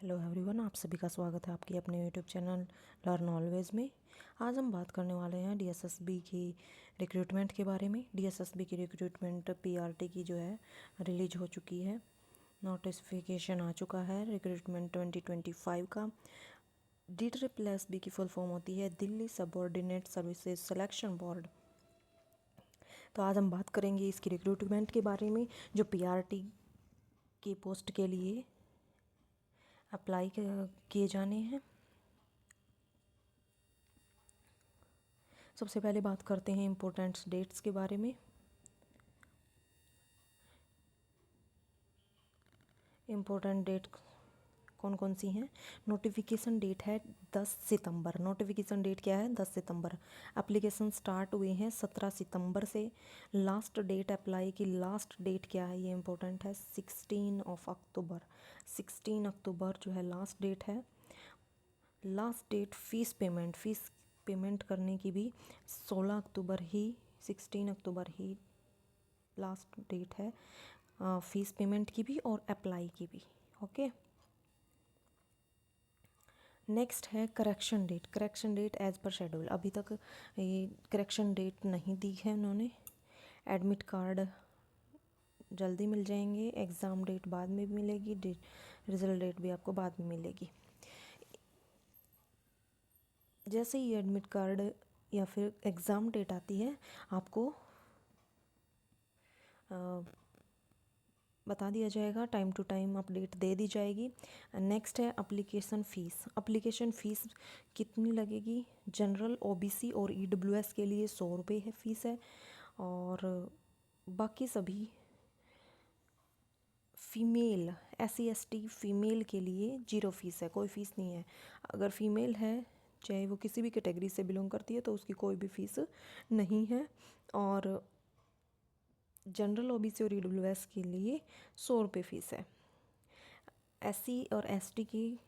Hello everyone, आप सभी का स्वागत है आपके अपने यूट्यूब चैनल लर्न ऑलवेज में। आज हम बात करने वाले हैं डीएसएसबी की रिक्रूटमेंट के बारे में। डीएसएसबी की रिक्रूटमेंट पीआरटी की जो है रिलीज हो चुकी है, नोटिफिकेशन आ चुका है रिक्रूटमेंट 2025 का। DSSB की फुल फॉर्म होती है Delhi subordinate services selection board. तो आज हम बात करेंगे इसकी रिक्रूटमेंट के बारे में, जो पीआरटी की पोस्ट के लिए अप्लाई किए जाने हैं। सबसे पहले बात करते हैं इम्पोर्टेंट डेट्स के बारे में। इम्पोर्टेंट डेट कौन कौन सी हैं? नोटिफिकेशन डेट है 10 सितंबर। नोटिफिकेशन डेट क्या है? 10 सितंबर। एप्लीकेशन स्टार्ट हुए हैं 17 सितंबर से। लास्ट डेट अप्लाई की लास्ट डेट क्या है, ये इम्पोर्टेंट है, 16 अक्टूबर। 16 अक्टूबर जो है लास्ट डेट है। लास्ट डेट फ़ीस पेमेंट करने की भी 16 अक्टूबर ही, 16 अक्टूबर ही लास्ट डेट है फ़ीस पेमेंट की भी और अप्लाई की भी। ओके, नेक्स्ट है correction date. Correction date as per schedule, अभी तक ये करेक्शन डेट नहीं दी है उन्होंने। एडमिट कार्ड जल्दी मिल जाएंगे, एग्ज़ाम डेट बाद में भी मिलेगी, रिजल्ट डेट भी आपको बाद में मिलेगी। जैसे ही एडमिट कार्ड या फिर एग्ज़ाम डेट आती है आपको बता दिया जाएगा, टाइम टू टाइम अपडेट दे दी जाएगी। नेक्स्ट है एप्लीकेशन फ़ीस। एप्लीकेशन फ़ीस कितनी लगेगी? जनरल, ओबीसी और ईडब्ल्यूएस के लिए 100 रुपये है फ़ीस है, और बाकी सभी फ़ीमेल SC ST फीमेल के लिए 0 फ़ीस है, कोई फ़ीस नहीं है। अगर फीमेल है, चाहे वो किसी भी कैटेगरी से बिलोंग करती है, तो उसकी कोई भी फ़ीस नहीं है। और जनरल, ओबीसी और ईडब्ल्यूएस के लिए 100 रुपये फ़ीस है। SC और ST की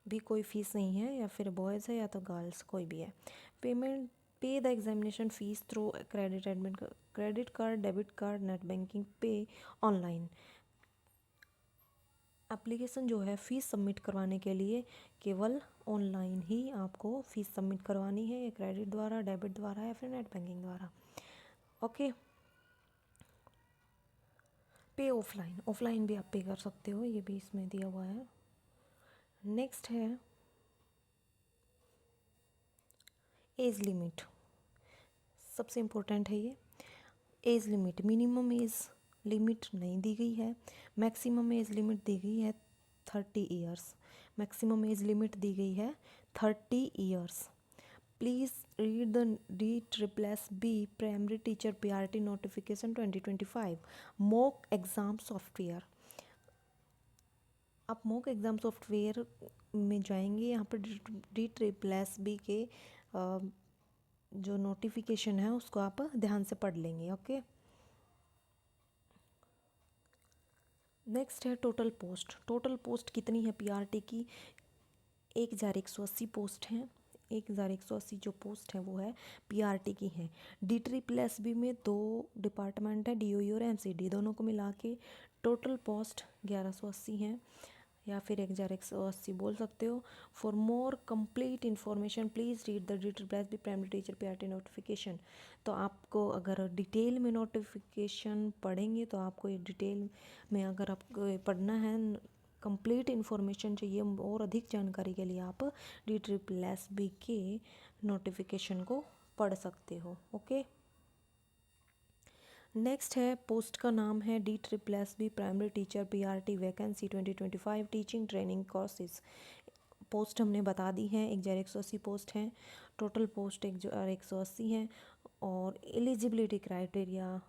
भी कोई फ़ीस नहीं है, या फिर बॉयज़ है या तो गर्ल्स, कोई भी है। पेमेंट पे the examination fees through credit card, debit card, net banking, पे ऑनलाइन। एप्लीकेशन जो है फ़ीस सबमिट करवाने के लिए केवल ऑनलाइन ही आपको फ़ीस सबमिट करवानी है, या क्रेडिट द्वारा, डेबिट द्वारा या फिर नेट बैंकिंग द्वारा। ओके, पे ऑफलाइन भी आप पे कर सकते हो, ये भी इसमें दिया हुआ है। नेक्स्ट है एज लिमिट, सबसे इम्पोर्टेंट है ये। Age limit, minimum age limit नहीं दी गई है, मैक्सिमम एज लिमिट दी गई है 30 ईयर्स। मैक्सिमम एज लिमिट दी गई है 30 years. Please read the DSSB primary teacher PRT notification 2025 mock exam software. आप मॉक एग्ज़ाम सॉफ्टवेयर में जाएंगे, यहाँ पर DSSB के जो नोटिफिकेशन है उसको आप ध्यान से पढ़ लेंगे। ओके, नेक्स्ट है टोटल पोस्ट। टोटल पोस्ट कितनी है पीआरटी की? 1180 पोस्ट हैं। 1180 जो पोस्ट है वो है पीआरटी की है। DSSB में 2 डिपार्टमेंट है, DOE और MCD, दोनों को मिला के टोटल पोस्ट 1180 हैं, या फिर 1180 बोल सकते हो। For more complete information please read the DSSB primary teacher PRT notification. तो आपको अगर डिटेल में नोटिफिकेशन पढ़ेंगे तो आपको ये डिटेल में अगर आपको पढ़ना है, कंप्लीट इन्फॉर्मेशन चाहिए और अधिक जानकारी के लिए आप DSSB के नोटिफिकेशन को पढ़ सकते हो। ओके, नेक्स्ट है पोस्ट का नाम है DSSB primary teacher PRT vacancy 2025 teaching training courses. Post हमने बता दी है, 1180 पोस्ट हैं। टोटल पोस्ट 1180 हैं, और एलिजिबिलिटी क्राइटेरिया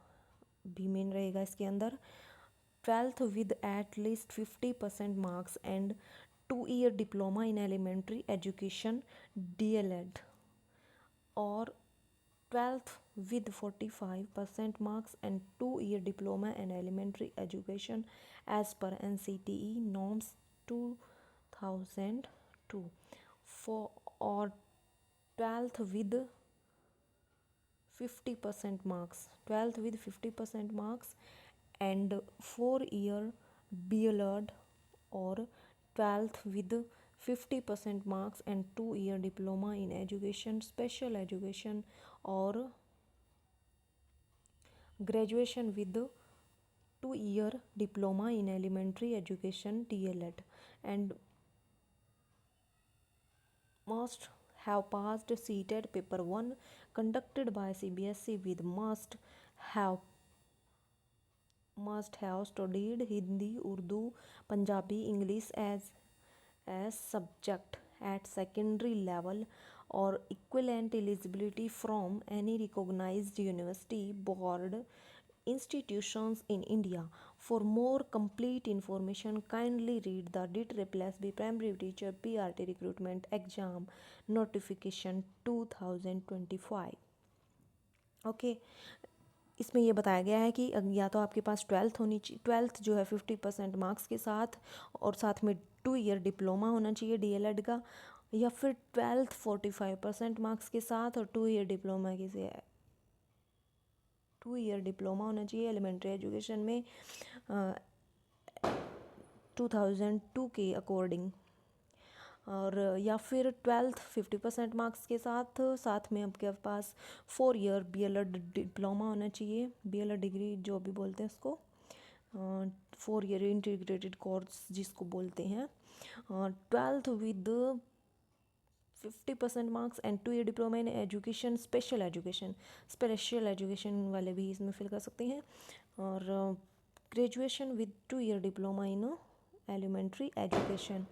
भी मेन रहेगा इसके अंदर। 12th with at least 50% marks and 2 year diploma in elementary education DLED, और 12th with 45% marks and 2 year diploma in elementary education as per NCTE norms 2002 for, or 12th with 50% marks, 12th with 50% marks and 4 year BLED or 12th with 50% marks and 2-year diploma in education, special education, or graduation with 2-year diploma in elementary education DLED, and must have passed CTET paper 1 conducted by CBSE with have studied Hindi, Urdu, Punjabi, English as subject at secondary level or equivalent eligibility from any recognized university, board, institutions in India. For more complete information, kindly read the DSSB Primary Teacher PRT Recruitment Exam Notification 2025. Okay इसमें ये बताया गया है कि या तो आपके पास 12th होनी चाहिए, 12th जो है 50% मार्क्स के साथ और साथ में 2 ईयर डिप्लोमा होना चाहिए DLED का, या फिर 12th 45% मार्क्स के साथ और 2 ईयर डिप्लोमा के से 2 ईयर डिप्लोमा होना चाहिए एलिमेंट्री एजुकेशन में 2002 के अकॉर्डिंग, और या फिर 12th 50% मार्क्स के साथ साथ में आपके पास 4 ईयर BLED डिप्लोमा होना चाहिए, BLED डिग्री जो भी बोलते हैं उसको, 4 ईयर इंटीग्रेटेड कोर्स जिसको बोलते हैं, 12th with 50% marks and 2 year diploma in education, special education वाले भी इसमें फिल कर सकते हैं, और graduation with 2 year diploma in elementary education.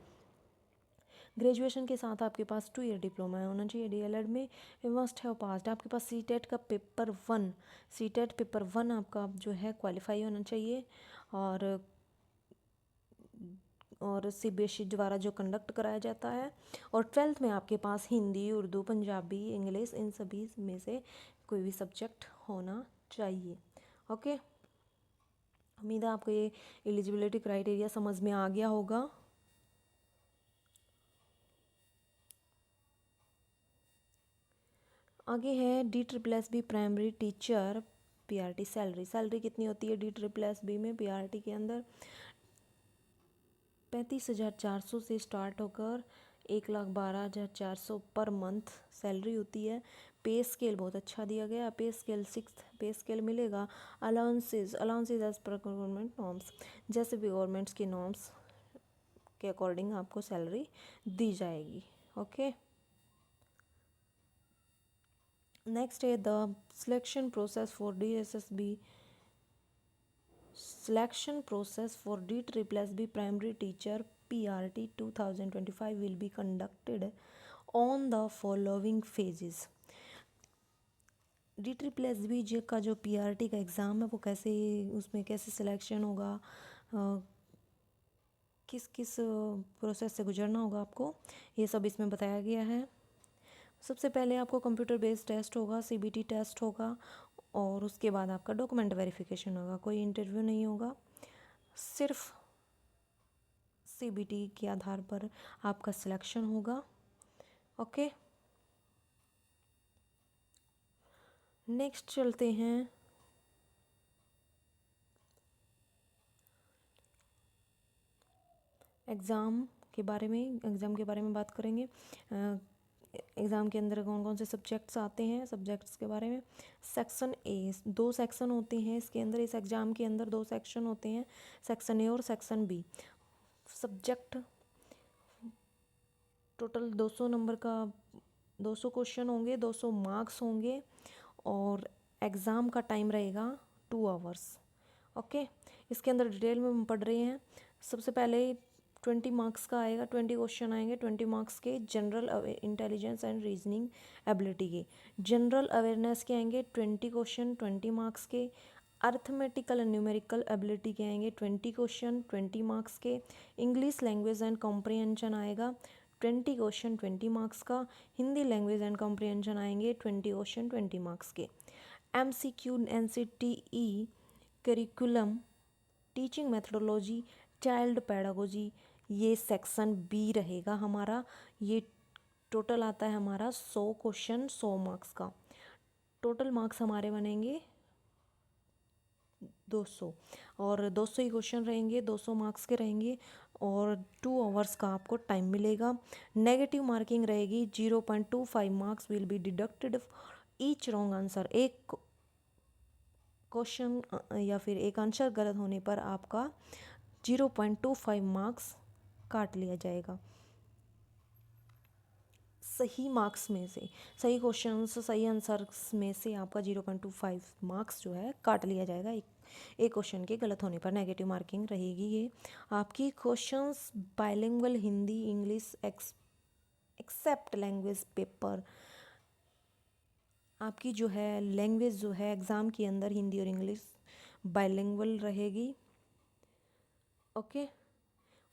Graduation के साथ आपके पास 2 ईयर डिप्लोमा होना चाहिए DLED में। मस्ट हैव पास्ड, आपके पास CTET का पेपर 1, CTET पेपर 1 आपका जो है क्वालिफाई होना चाहिए, और CBSE द्वारा जो कंडक्ट कराया जाता है, और 12th में आपके पास हिंदी, उर्दू, पंजाबी, इंग्लिश, इन सभी में से कोई भी सब्जेक्ट होना चाहिए। ओके, उम्मीद है आपको ये एलिजिबिलिटी क्राइटेरिया समझ में आ गया होगा। आगे है DSSB primary teacher PRT salary कितनी होती है DSSB में PRT के अंदर 35,400 से स्टार्ट होकर 1,12,400 पर मंथ सैलरी होती है। पे स्केल बहुत अच्छा दिया गया, पे स्केल 6th पे स्केल मिलेगा। Allowances as per government norms, जैसे भी गवर्नमेंट्स की नॉर्म्स के अकॉर्डिंग आपको सैलरी दी जाएगी। ओके, नेक्स्ट है the selection process for DSSB primary teacher PRT 2025 will be conducted on the following phases। DSSB का जो PRT का एग्ज़ाम है वो कैसे, उसमें कैसे सिलेक्शन होगा, किस किस प्रोसेस से गुजरना होगा आपको, ये सब इसमें बताया गया है। सबसे पहले आपको कंप्यूटर बेस्ड टेस्ट होगा, CBT टेस्ट होगा, और उसके बाद आपका डॉक्यूमेंट वेरिफिकेशन होगा। कोई इंटरव्यू नहीं होगा, सिर्फ CBT के आधार पर आपका सिलेक्शन होगा। ओके, नेक्स्ट चलते हैं एग्ज़ाम के बारे में बात करेंगे। एग्ज़ाम के अंदर कौन कौन से सब्जेक्ट्स आते हैं, सब्जेक्ट्स के बारे में। सेक्शन ए, 2 सेक्शन होते हैं इसके अंदर, इस एग्ज़ाम के अंदर 2 सेक्शन होते हैं, सेक्शन ए और section B. Subject total 200 number का 200 क्वेश्चन होंगे, 200 मार्क्स होंगे, और एग्ज़ाम का टाइम रहेगा 2 आवर्स। ओके, इसके अंदर डिटेल में हम पढ़ रहे हैं। सबसे पहले 20 मार्क्स का आएगा, 20 क्वेश्चन आएंगे 20 मार्क्स के, general intelligence and reasoning ability के। जनरल अवेयरनेस के आएंगे 20 क्वेश्चन 20 मार्क्स के। अर्थमेटिकल एंड न्यूमेरिकल एबिलिटी के आएंगे 20 क्वेश्चन 20 मार्क्स के। इंग्लिश लैंग्वेज एंड कॉम्प्रिहेंशन आएगा 20 क्वेश्चन 20 मार्क्स का। हिंदी लैंग्वेज एंड कॉम्प्रिहेंशन आएंगे 20 क्वेश्चन 20 मार्क्स के। MCQ NCTE curriculum, teaching methodology, child pedagogy, ये सेक्शन बी रहेगा हमारा। ये टोटल आता है हमारा 100 क्वेश्चन 100 मार्क्स का। टोटल मार्क्स हमारे बनेंगे 200 और 200 ही क्वेश्चन रहेंगे, 200 मार्क्स के रहेंगे और 2 आवर्स का आपको टाइम मिलेगा। नेगेटिव मार्किंग रहेगी, 0.25 marks will be deducted each wrong answer. एक क्वेश्चन या फिर एक आंसर गलत होने पर आपका 0.25 मार्क्स काट लिया जाएगा। सही मार्क्स में से, सही क्वेश्चन सही आंसर्स में से आपका 0.25 मार्क्स जो है काट लिया जाएगा एक क्वेश्चन के गलत होने पर। नेगेटिव मार्किंग रहेगी ये आपकी। Questions bilingual Hindi English except language paper. आपकी जो है लैंग्वेज जो है एग्ज़ाम के अंदर हिंदी और इंग्लिश बाइलिंगुअल रहेगी। ओके,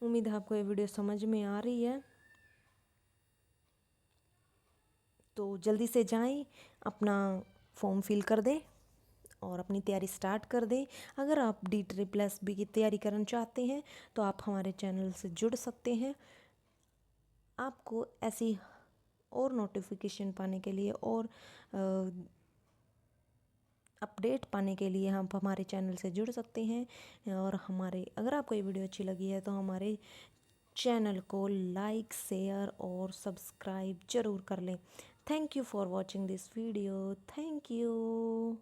उम्मीद है आपको ये वीडियो समझ में आ रही है। तो जल्दी से जाएं, अपना फॉर्म फिल कर दें और अपनी तैयारी स्टार्ट कर दें। अगर आप DEET की तैयारी करना चाहते हैं तो आप हमारे चैनल से जुड़ सकते हैं। आपको ऐसी और नोटिफिकेशन पाने के लिए और अपडेट पाने के लिए हम हमारे चैनल से जुड़ सकते हैं। और अगर आपको ये वीडियो अच्छी लगी है तो हमारे चैनल को लाइक शेयर और सब्सक्राइब ज़रूर कर लें। Thank you for watching this video. Thank you.